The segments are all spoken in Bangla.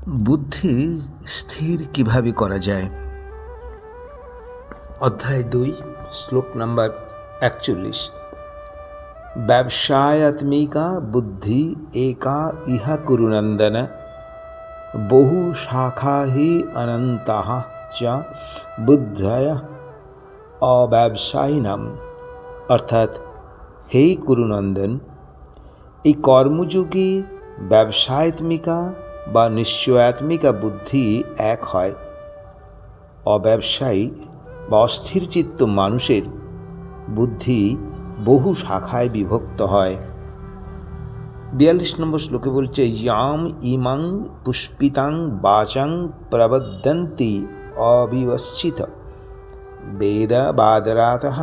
বুদ্ধি স্থির কিভাবে করা যায়? অধ্যায় 2, শ্লোক নাম্বার 41। ব্যবসায়াত্মিকা বুদ্ধি একা ইহা কুরুনন্দন, বহু শাখা হি অনন্তাঃ চ বুদ্ধয় অব্যবসায়িনাম। অর্থাৎ, হে কুরুনন্দন, এই কর্মযোগী ব্যবসায়াত্মিকা বা নিশ্চয়াত্মিকা বুদ্ধি এক হয়। অব্যবসায়ী বা অস্থিরচিত্ত মানুষের বুদ্ধি বহু শাখায় বিভক্ত হয়। 42 নম্বর শ্লোকে বলছে, ইয়াম ইমাং পুষ্পিতাং বাচাং প্রবদন্তি অবিবশ্চিত বেদ বাদরাতঃ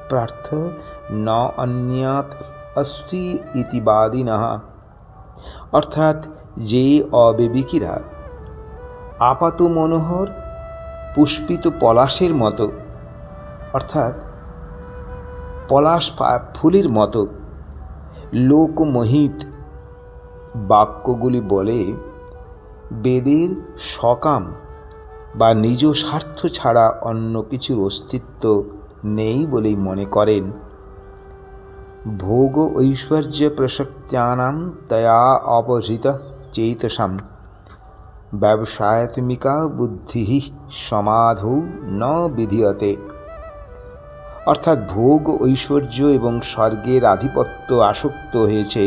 প্রার্থ ন অন্যাৎ অস্তি ইতি বাদিনঃ। অর্থাৎ, যে অবিবেকীরা আপাত মনোহর পুষ্পিত পলাশের মতো, অর্থাৎ পলাশ ফুলের মতো লোকমোহিত বাক্যগুলি বলে বেদের সকাম বা নিজ স্বার্থ ছাড়া অন্য কিছুর অস্তিত্ব নেই বলেই মনে করেন, ভোগ ঐশ্বর্য প্রসক্তানাম তয়া অপহৃত চেতসাম ব্যবসায়াত্মিকা বুদ্ধি সমাধৌ ন বিধীয়তে। অর্থাৎ, ভোগ ঐশ্বর্য এবং স্বর্গের আধিপত্য আসক্ত হয়েছে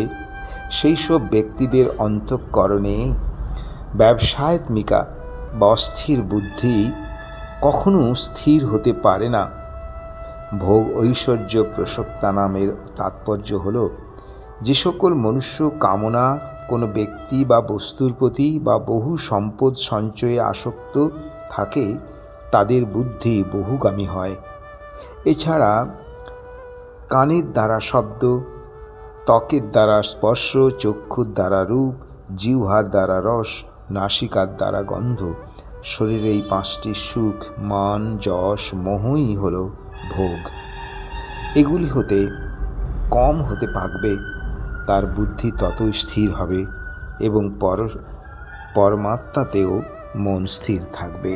সেই সব ব্যক্তিদের অন্তঃকরণে ব্যবসায়াত্মিকা বা অস্থির বুদ্ধি কখনো স্থির হতে পারে না। ভোগ ঐশ্বর্য প্রসক্তা নামের তাৎপর্য হল, যে সকল মনুষ্য কামনা কোনো ব্যক্তি বা বস্তুর প্রতি বা বহু সম্পদ সঞ্চয়ে আসক্ত থাকে, তাদের বুদ্ধি বহুগামী হয়। এছাড়া কানের দ্বারা শব্দ, ত্বকের দ্বারা স্পর্শ, চক্ষুর দ্বারা রূপ, জিহ্বার দ্বারা রস, নাসিকার দ্বারা গন্ধ, শরীরে এই 5টি সুখ, মান, যশ, মোহই হল ভোগ। এগুলি হতে কম হতে পারবে, তার বুদ্ধি ততই স্থির হবে এবং পরমাত্মাতেও মন স্থির থাকবে।